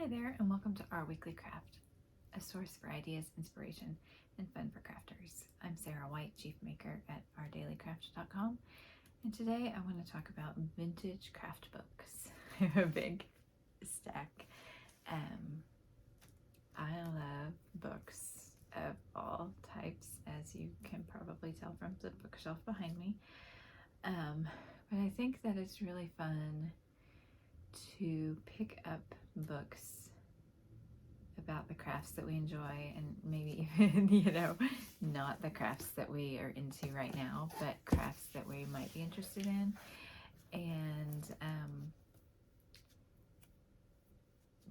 Hi there, and welcome to Our Weekly Craft, a source for ideas, inspiration, and fun for crafters. I'm Sarah White, Chief Maker at OurDailyCraft.com, and today I want to talk about vintage craft books. I have a big stack. I love books of all types, as you can probably tell from the bookshelf behind me. But I think that it's really fun to pick up books about the crafts that we enjoy, and maybe even, not the crafts that we are into right now, but crafts that we might be interested in. And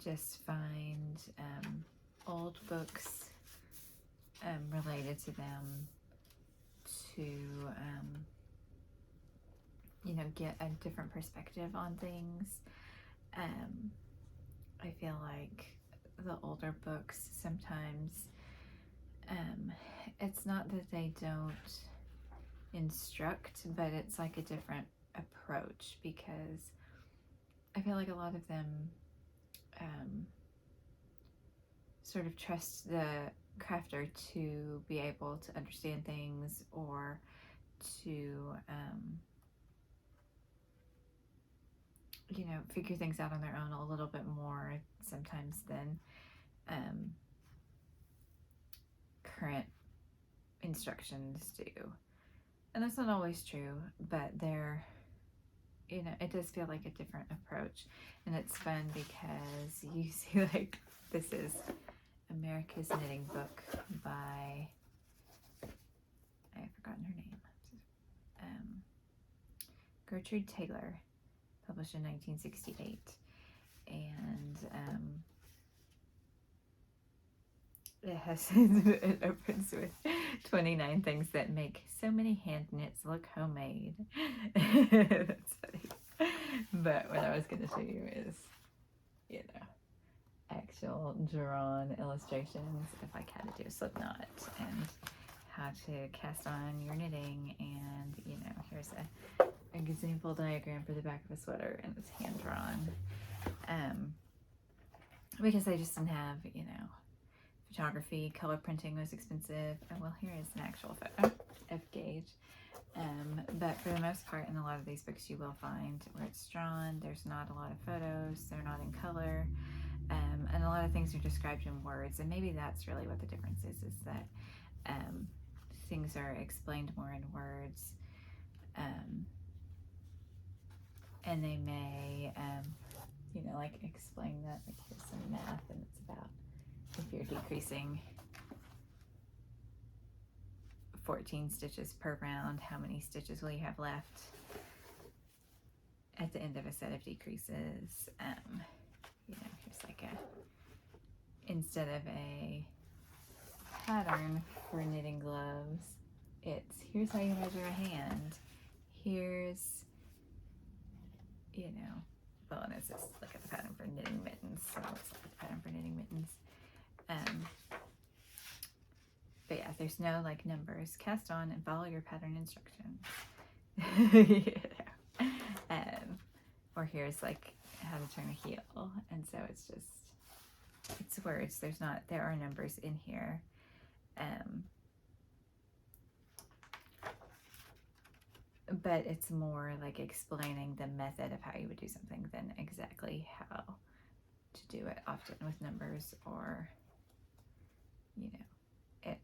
just find old books related to them to, get a different perspective on things. I feel like the older books sometimes, it's not that they don't instruct, but it's like a different approach, because I feel like a lot of them sort of trust the crafter to be able to understand things, or to figure things out on their own a little bit more sometimes than current instructions do. And that's not always true, but it does feel like a different approach. And it's fun because you see, like, this is America's Knitting Book by, I've forgotten her name, Gertrude Taylor, published in 1968. And it opens with 29 things that make so many hand knits look homemade. That's funny. But what I was going to show you is, actual drawn illustrations of like how to do a slip knot, and how to cast on your knitting, and here's an example diagram for the back of a sweater, and it's hand drawn. Because I just didn't have, photography. Color printing was expensive. Oh, well, here is an actual photo of Gage. But for the most part, in a lot of these books, you will find where it's drawn. There's not a lot of photos. They're not in color. And a lot of things are described in words. And maybe that's really what the difference is that things are explained more in words. And they may, like explain that, like here's some math, and it's about if you're decreasing 14 stitches per round, how many stitches will you have left at the end of a set of decreases. Here's like instead of a pattern for knitting gloves, here's how you measure a hand. Here's, well, and it's just look at the pattern for knitting mittens. So let's look at the pattern for knitting mittens. But yeah, there's no like numbers. Cast on and follow your pattern instructions. Or here's like how to turn a heel. And so it's words. There are numbers in here. But it's more like explaining the method of how you would do something than exactly how to do it, often with numbers, or it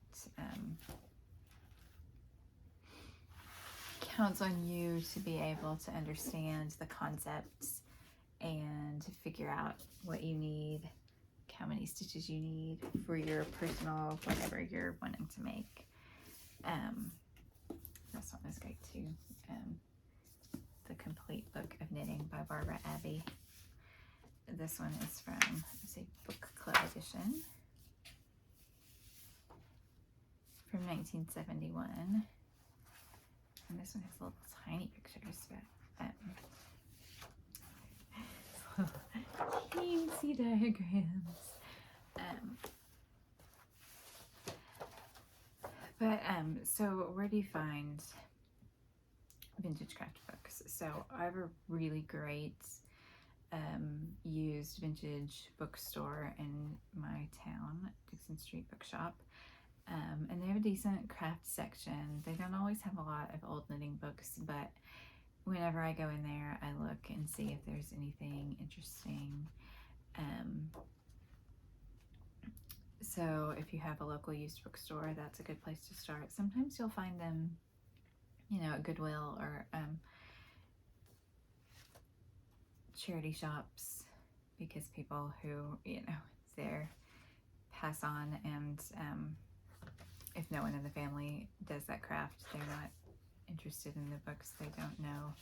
counts on you to be able to understand the concepts and to figure out what you need, how many stitches you need for your personal whatever you're wanting to make. This one is great too. The Complete Book of Knitting by Barbara Abbey. This one is from, let's see, Book Club edition from 1971. And this one has little tiny pictures, but teensy diagrams. So where do you find vintage craft books? So I have a really great used vintage bookstore in my town, Dixon Street Bookshop. And they have a decent craft section. They don't always have a lot of old knitting books, but whenever I go in there, I look and see if there's anything interesting. So if you have a local used bookstore, that's a good place to start. Sometimes you'll find them, at Goodwill or charity shops, because people who, they're pass on, and if no one in the family does that craft, they're not interested in the books, they don't know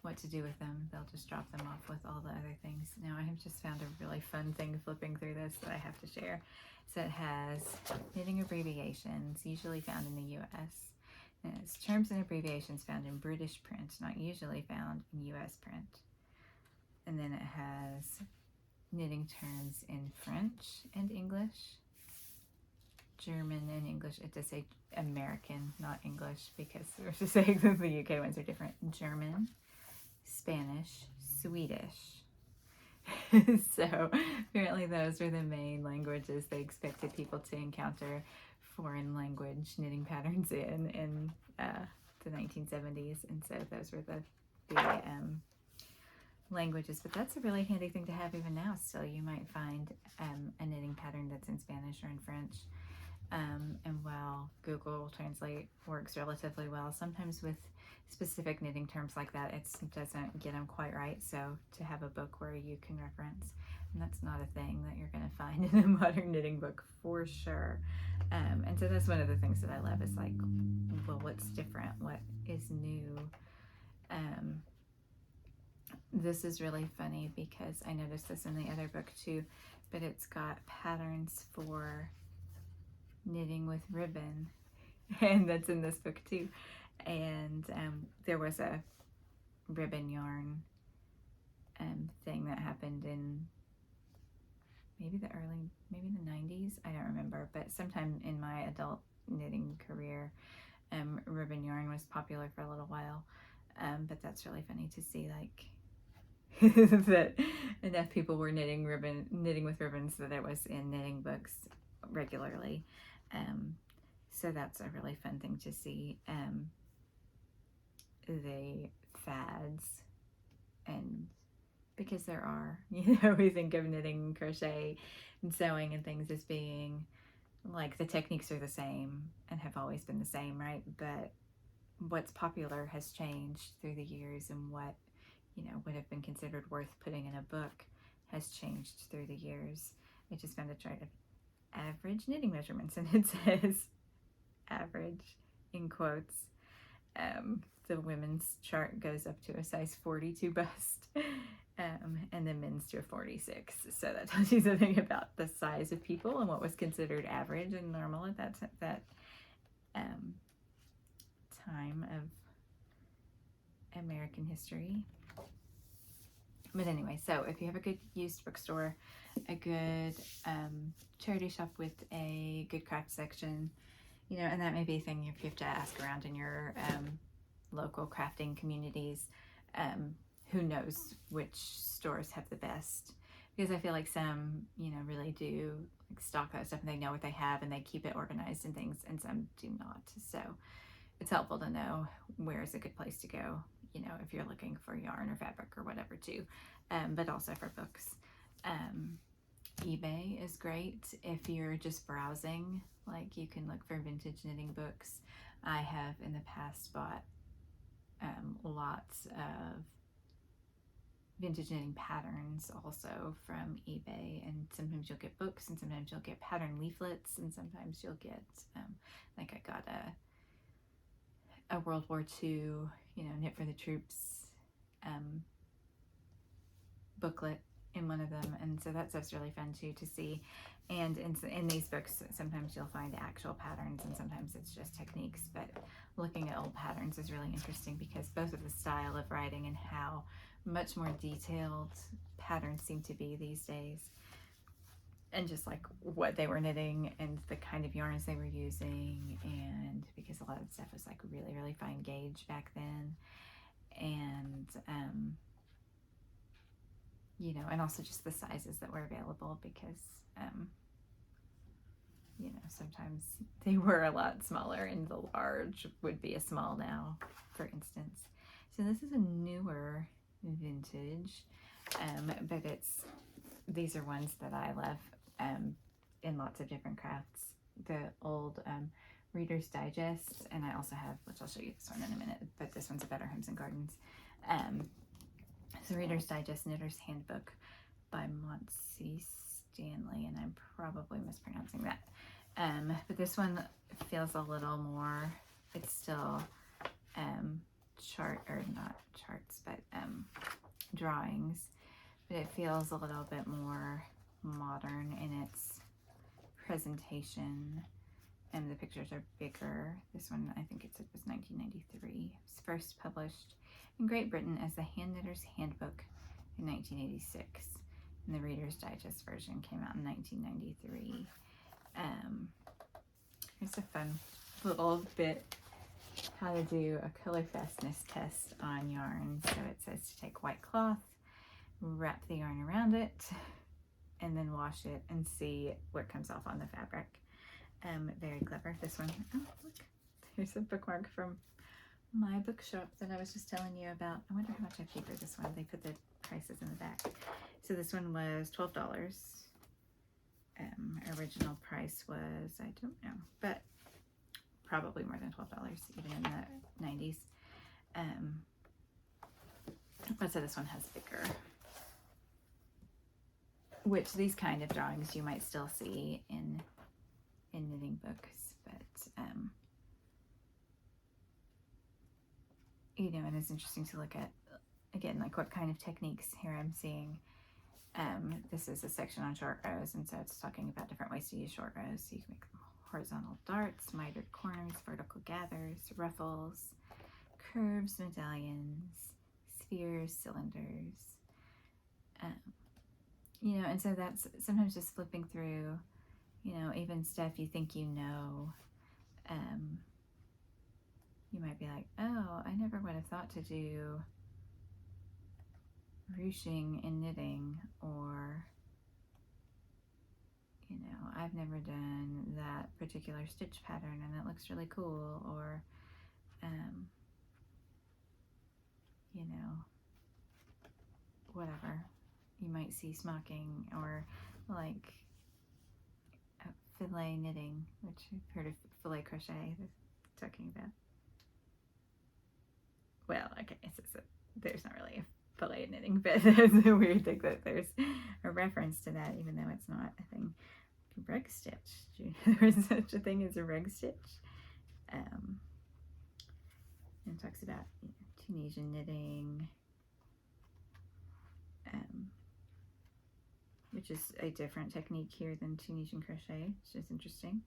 what to do with them, they'll just drop them off with all the other things. Now I have just found a really fun thing flipping through this that I have to share. So it has knitting abbreviations, usually found in the US. And it's terms and abbreviations found in British print, not usually found in US print. And then it has knitting terms in French and English, German and English. It does say American, not English, because we're just saying that the UK ones are different. German, Spanish, Swedish. So apparently those were the main languages they expected people to encounter foreign language knitting patterns in the 1970s, and so those were the languages. But that's a really handy thing to have even now. Still, you might find a knitting pattern that's in Spanish or in French, and while Google Translate works relatively well, sometimes with specific knitting terms like that, it doesn't get them quite right. So to have a book where you can reference, and that's not a thing that you're going to find in a modern knitting book for sure. And so that's one of the things that I love, is like, well, what's different? What is new? This is really funny because I noticed this in the other book too, but it's got patterns for knitting with ribbon, and that's in this book too. And there was a ribbon yarn thing that happened in maybe the 90s, I don't remember, but sometime in my adult knitting career, ribbon yarn was popular for a little while. But that's really funny to see, like, that enough people were knitting with ribbons that it was in knitting books regularly. So that's a really fun thing to see. The fads, and because there are, we think of knitting and crochet and sewing and things as being like the techniques are the same and have always been the same, right? But what's popular has changed through the years, and what would have been considered worth putting in a book has changed through the years. I just found a chart of average knitting measurements, and it says average in quotes. The women's chart goes up to a size 42 bust, and the men's to a 46. So that tells you something about the size of people and what was considered average and normal at that time of American history. But anyway, so if you have a good used bookstore, a good charity shop with a good craft section, and that may be a thing if you have to ask around in your local crafting communities, who knows which stores have the best, because I feel like some, really do stock that stuff and they know what they have and they keep it organized and things, and some do not. So it's helpful to know where is a good place to go, if you're looking for yarn or fabric or whatever too, but also for books. eBay is great if you're just browsing. Like, you can look for vintage knitting books. I have in the past bought lots of vintage knitting patterns also from eBay, and sometimes you'll get books, and sometimes you'll get pattern leaflets, and sometimes you'll get like I got a World War II, Knit for the Troops booklet in one of them, and so that stuff's really fun too to see. And in these books, sometimes you'll find actual patterns and sometimes it's just techniques, but looking at old patterns is really interesting because both of the style of writing and how much more detailed patterns seem to be these days, and just like what they were knitting and the kind of yarns they were using, and because a lot of the stuff was like really, really fine gauge back then. And you know, and also just the sizes that were available because, you know, sometimes they were a lot smaller and the large would be a small now, for instance. So this is a newer vintage, but these are ones that I love in lots of different crafts. The old Reader's Digest, and I also have, which I'll show you this one in a minute, but this one's a Better Homes and Gardens. So Reader's Digest Knitter's Handbook by Monty Stanley, and I'm probably mispronouncing that. But this one feels a little more, it's still not charts, but drawings, but it feels a little bit more modern in its presentation, and the pictures are bigger. This one, I think it was 1993. It was first published in Great Britain as the Hand Knitter's Handbook in 1986, and the Reader's Digest version came out in 1993. Here's a fun little bit, how to do a color fastness test on yarn. So it says to take white cloth, wrap the yarn around it, and then wash it and see what comes off on the fabric. Very clever. This one, oh look, there's a bookmark from my bookshop that I was just telling you about. I wonder how much I paid for this one. They put the prices in the back. So this one was $12. Original price was, I don't know, but probably more than $12 even in the 90s. But so this one has bigger, which these kind of drawings you might still see in knitting books, but you know, and it's interesting to look at again, like what kind of techniques here I'm seeing. This is a section on short rows, and so it's talking about different ways to use short rows. So you can make them horizontal darts, mitered corners, vertical gathers, ruffles, curves, medallions, spheres, cylinders. You know, and so that's sometimes just flipping through, you know, even stuff you think you know. You might be like, oh, I never would have thought to do ruching in knitting, or you know, I've never done that particular stitch pattern and it looks really cool, or you know, whatever. You might see smocking, or like filet knitting, which I've heard of filet crochet, talking about. Well, okay, so there's not really a filet knitting, but it's a weird thing that there's a reference to that, even though it's not a thing. Reg stitch. There is such a thing as a reg stitch. And it talks about, you know, Tunisian knitting, which is a different technique here than Tunisian crochet, which is interesting.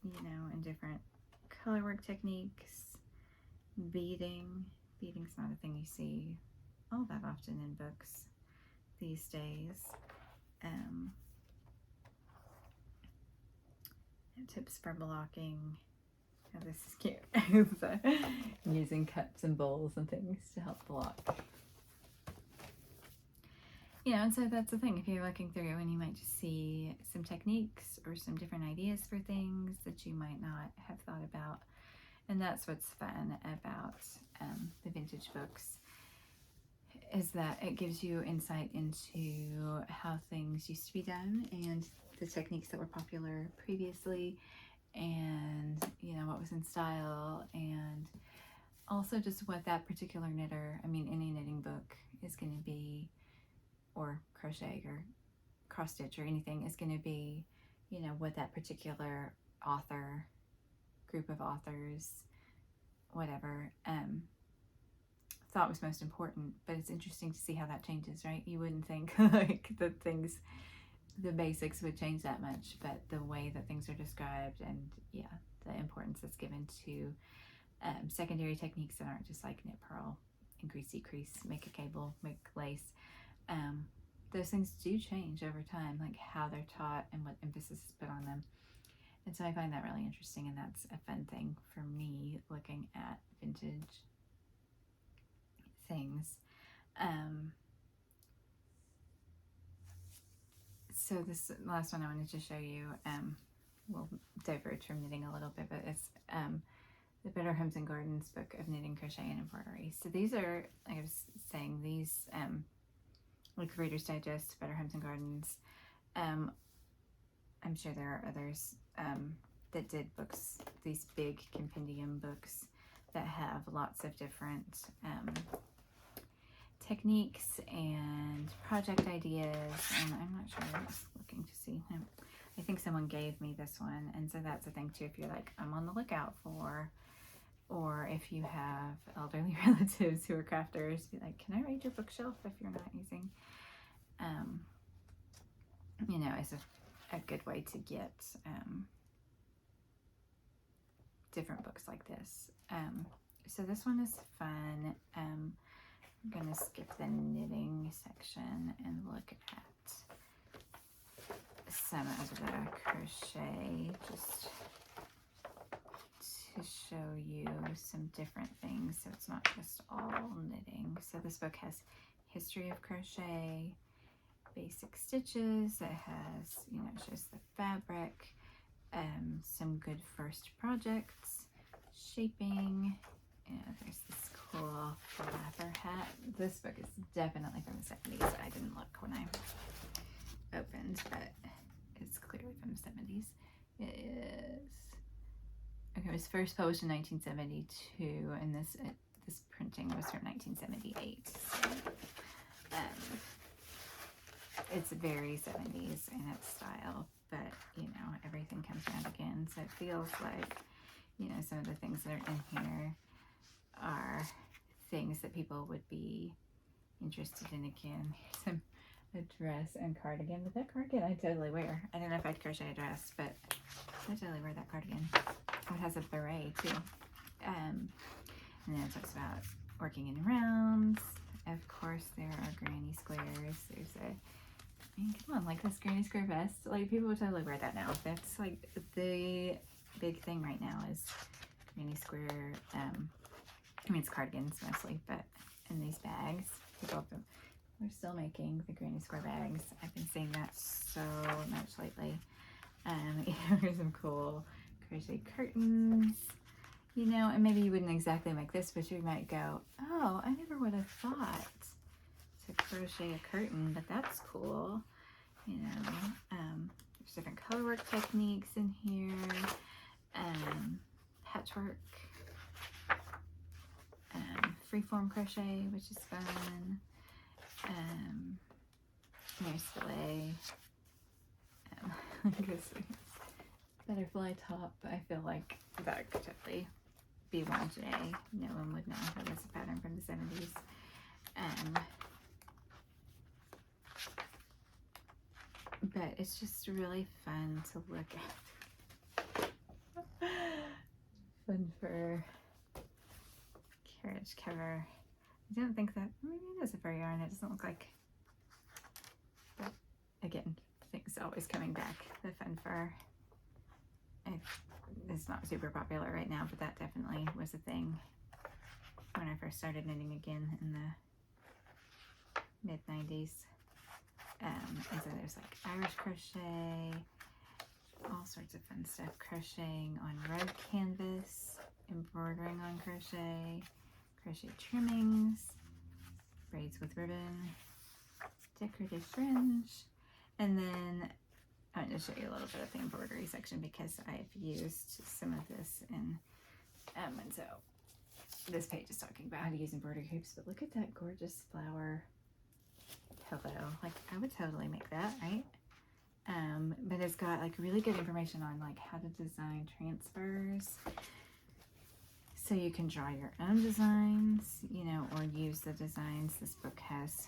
You know, and different colorwork techniques, beading. Beading's not a thing you see all that often in books these days. Tips for blocking. Oh, this is cute. So, using cups and bowls and things to help block. You know, and so that's the thing. If you're looking through and you might just see some techniques or some different ideas for things that you might not have thought about. And that's what's fun about the vintage books, is that it gives you insight into how things used to be done and the techniques that were popular previously, and you know, what was in style, and also just what that particular knitter, I mean, any knitting book is going to be, or crochet or cross stitch or anything, is going to be, you know, what that particular author, group of authors, whatever, thought was most important. But it's interesting to see how that changes, right? You wouldn't think like the basics would change that much, but the way that things are described, and yeah, the importance that's given to secondary techniques that aren't just like knit, purl, increase, decrease, make a cable, make lace, those things do change over time, like how they're taught and what emphasis is put on them. And so I find that really interesting, and that's a fun thing for me looking at vintage things. So this last one I wanted to show you, we'll diverge from knitting a little bit, but it's the Better Homes and Gardens book of knitting, crochet, and embroidery. So these are, like I was saying, these like Reader's Digest, Better Homes and Gardens. I'm sure there are others that did books, these big compendium books that have lots of different techniques and project ideas, and I'm not sure, I was looking to see, I think someone gave me this one, and so that's a thing too, if you're like, I'm on the lookout for, or if you have elderly relatives who are crafters, be like, can I raid your bookshelf if you're not using, you know, it's a good way to get different books like this. So this one is fun. I'm gonna skip the knitting section and look at some of the crochet, just to show you some different things, so it's not just all knitting. So this book has history of crochet, basic stitches, it has, you know, it shows the fabric, some good first projects, shaping, and there's this cool flapper hat. This book is definitely from the 70s. I didn't look when I opened, but it's clearly from the 70s. It is, okay, it was first published in 1972, and this printing was from 1978. So, it's very 70s in its style, but you know, everything comes around again, so it feels like, you know, some of the things that are in here are things that people would be interested in again. Here's a dress and cardigan, but that cardigan I totally wear. I don't know if I'd crochet a dress, but I totally wear that cardigan. Oh, it has a beret too. And then it talks about working in rounds. Of course, there are granny squares. There's a, I mean, come on, like this granny square vest. Like, people would totally wear that now. That's like the big thing right now is granny square, I mean, it's cardigans mostly, but in these bags, people have them. We're still making the granny square bags. I've been seeing that so much lately. Here's some cool crochet curtains, you know, and maybe you wouldn't exactly make this, but you might go, oh, I never would have thought to crochet a curtain, but that's cool, you know. There's different colorwork techniques in here, patchwork, freeform crochet, which is fun, there's filet, butterfly top. I feel like that could totally be one today. No one would know that was a pattern from the 70s. But it's just really fun to look at. Fun for carriage cover. I don't think that, maybe it is a fur yarn. It doesn't look like, but again, things always coming back. The fun fur. It's not super popular right now, but that definitely was a thing when I first started knitting again in the mid-90s. And so there's like Irish crochet, all sorts of fun stuff. Crocheting on red canvas, embroidering on crochet, crochet trimmings, braids with ribbon, decorative fringe, and then I'm going to show you a little bit of the embroidery section because I've used some of this in, and so this page is talking about how to use embroidery hoops, but look at that gorgeous flower pillow. Like, I would totally make that, right? But it's got like really good information on like how to design transfers, so you can draw your own designs, you know, or use the designs. This book has,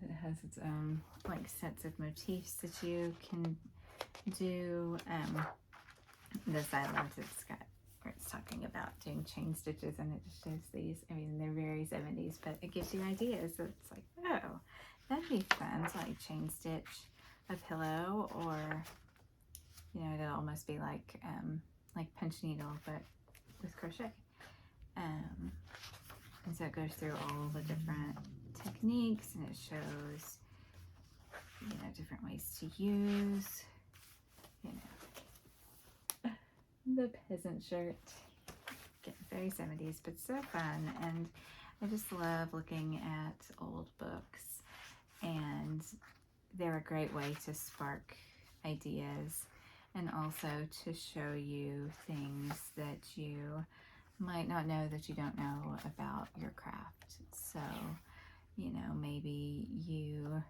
it has its own like sets of motifs that you can do. This I loved. It's got where it's talking about doing chain stitches, and it just shows these. I mean, they're very 70s, but it gives you ideas. So it's like, oh, that'd be fun to like chain stitch a pillow, or you know, it'll almost be like punch needle, but with crochet. And so it goes through all the different techniques, and it shows, you know, different ways to use, you know, the peasant shirt. Getting very 70s, but so fun. And I just love looking at old books, and they're a great way to spark ideas and also to show you things that you might not know that you don't know about your craft. So, you know, maybe you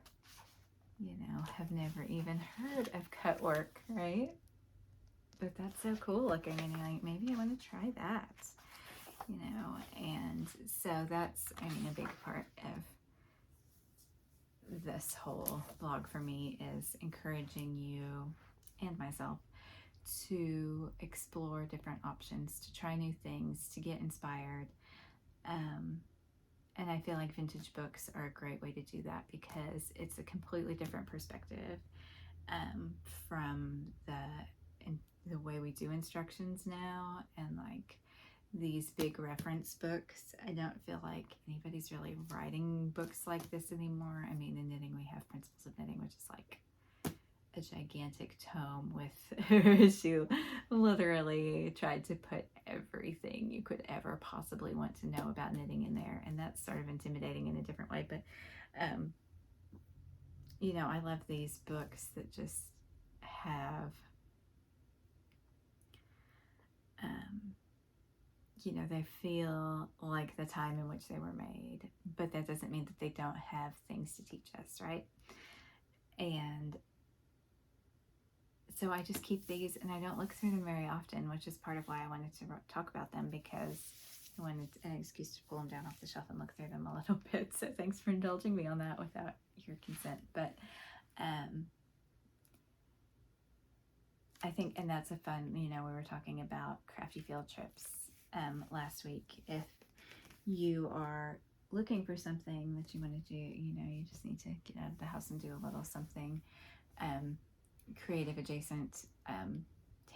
know, have never even heard of cut work, right? But that's so cool looking, and you're like, maybe I want to try that, you know. And so that's, I mean, a big part of this whole blog for me is encouraging you and myself to explore different options, to try new things, to get inspired. And I feel like vintage books are a great way to do that because it's a completely different perspective from the way we do instructions now, and like these big reference books. I don't feel like anybody's really writing books like this anymore. I mean, in knitting we have Principles of Knitting, which is like a gigantic tome with she literally tried to put everything you could ever possibly want to know about knitting in there, and that's sort of intimidating in a different way. But you know, I love these books that just have you know, they feel like the time in which they were made, but that doesn't mean that they don't have things to teach us, right? And so I just keep these, and I don't look through them very often, which is part of why I wanted to talk about them, because I wanted an excuse to pull them down off the shelf and look through them a little bit. So thanks for indulging me on that without your consent. But I think, and that's a fun, you know, we were talking about crafty field trips last week. If you are looking for something that you want to do, you know, you just need to get out of the house and do a little something creative adjacent,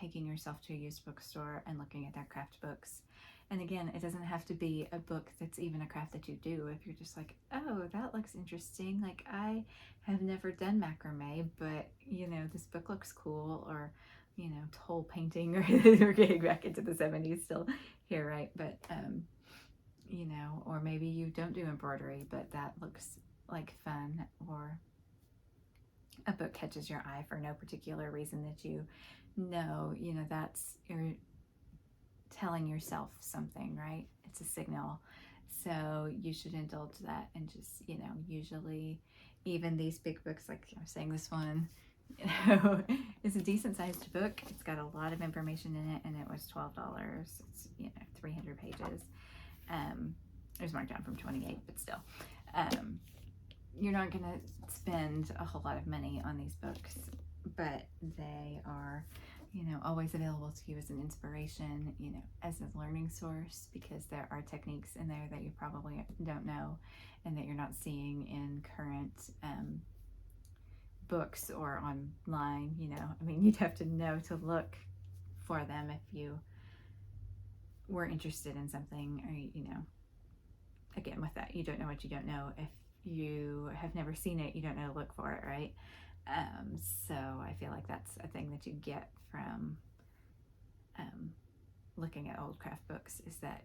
taking yourself to a used bookstore and looking at their craft books. And again, it doesn't have to be a book that's even a craft that you do. If you're just like, oh, that looks interesting. Like, I have never done macrame, but, you know, this book looks cool. Or, you know, toll painting, or we're getting back into the 70s still here, right? But, you know, or maybe you don't do embroidery, but that looks like fun. Or a book catches your eye for no particular reason that you know, that's, you're telling yourself something, right? It's a signal. So you should indulge that, and just, you know, usually even these big books, like I was saying, this one, you know, is a decent sized book. It's got a lot of information in it, and it was $12. It's, you know, 300 pages. It was marked down from 28, but still. You're not going to spend a whole lot of money on these books, but they are, you know, always available to you as an inspiration, you know, as a learning source, because there are techniques in there that you probably don't know and that you're not seeing in current books or online, you know. I mean, you'd have to know to look for them if you were interested in something, or, you know, again, with that, you don't know what you don't know. If you have never seen it, you don't know to look for it, right? So I feel like that's a thing that you get from looking at old craft books, is that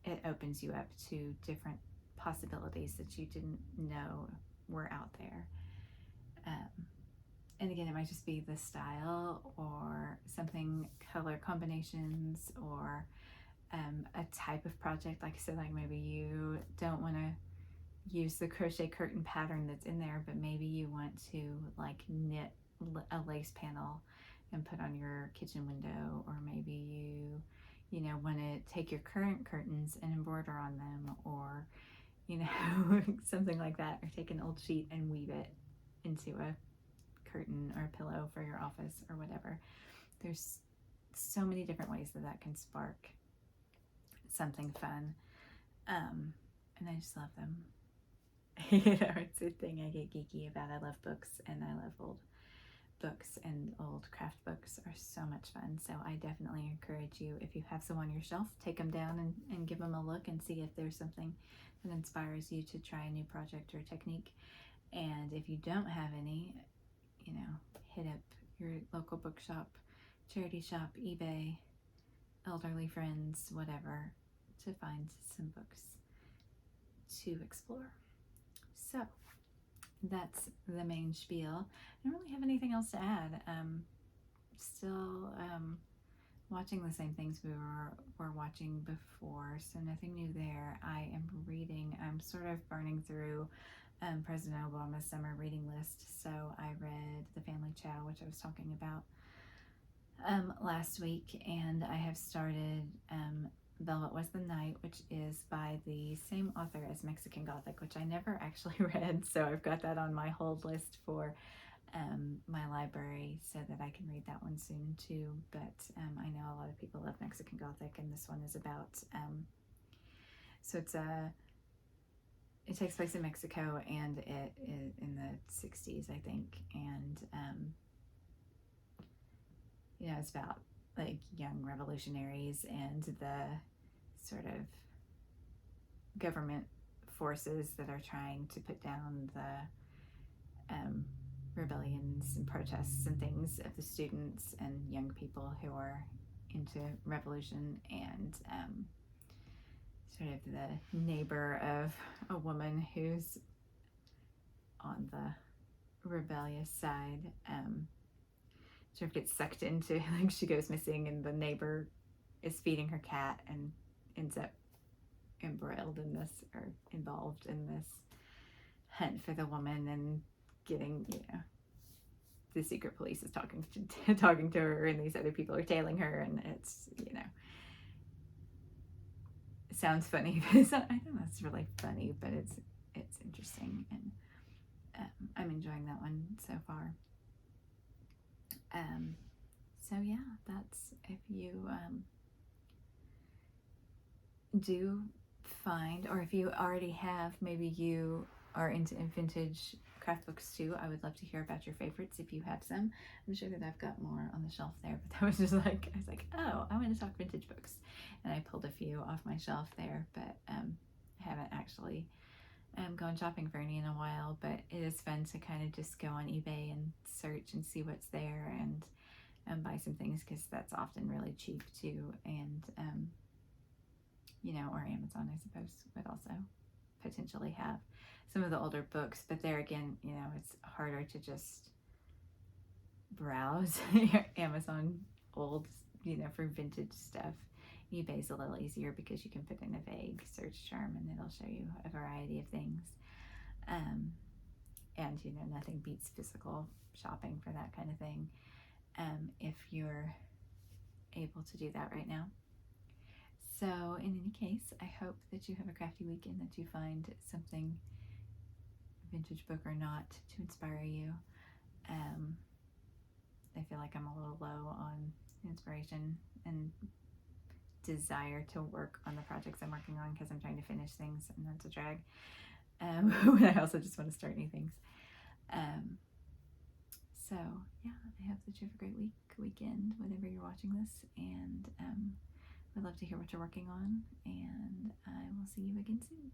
it opens you up to different possibilities that you didn't know were out there. And again, it might just be the style, or something, color combinations, or a type of project. Like I said, like maybe you don't want to use the crochet curtain pattern that's in there, but maybe you want to like knit a lace panel and put on your kitchen window. Or maybe you know, want to take your current curtains and embroider on them, or, you know, something like that. Or take an old sheet and weave it into a curtain or a pillow for your office, or whatever. There's so many different ways that can spark something fun, and I just love them. You know, it's a thing I get geeky about. I love books, and I love old books and old craft books are so much fun. So I definitely encourage you, if you have some on your shelf, take them down and give them a look and see if there's something that inspires you to try a new project or technique. And if you don't have any, you know, hit up your local bookshop, charity shop, eBay, elderly friends, whatever, to find some books to explore. So that's the main spiel. I don't really have anything else to add. Still watching the same things we were watching before, so nothing new there. I am reading, I'm sort of burning through President Obama's summer reading list. So I read The Family Chow, which I was talking about last week, and I have started Velvet Was the Night, which is by the same author as Mexican Gothic, which I never actually read, so I've got that on my hold list for my library so that I can read that one soon too. But I know a lot of people love Mexican Gothic, and this one is about so it takes place in Mexico, and it is in the 60s, I think, and you know, it's about like young revolutionaries and the sort of government forces that are trying to put down the rebellions and protests and things of the students and young people who are into revolution, and sort of the neighbor of a woman who's on the rebellious side sort of gets sucked into, like, she goes missing, and the neighbor is feeding her cat and ends up embroiled in this, or involved in this hunt for the woman, and getting, you know, the secret police is talking to her, and these other people are tailing her, and it's, you know, it sounds funny, but it's not, I don't know, it's really funny, but it's interesting, and I'm enjoying that one so far. So yeah, that's, if you do find, or if you already have, maybe you are into vintage craft books too, I would love to hear about your favorites if you have some. I'm sure that I've got more on the shelf there, but that was just like, I was like, oh, I want to talk vintage books, and I pulled a few off my shelf there, but I haven't actually gone shopping for any in a while. But it is fun to kind of just go on eBay and search and see what's there, and buy some things, because that's often really cheap too, and you know, or Amazon, I suppose, would also potentially have some of the older books, but there again, you know, it's harder to just browse Amazon old, you know, for vintage stuff. eBay's a little easier because you can put in a vague search term and it'll show you a variety of things. And, you know, nothing beats physical shopping for that kind of thing, if you're able to do that right now. So in any case, I hope that you have a crafty weekend, that you find something, vintage book or not, to inspire you. I feel like I'm a little low on inspiration and desire to work on the projects I'm working on, because I'm trying to finish things, and that's a drag. When I also just want to start new things. So yeah, I hope that you have a great weekend, whenever you're watching this, and I'd love to hear what you're working on, and I will see you again soon.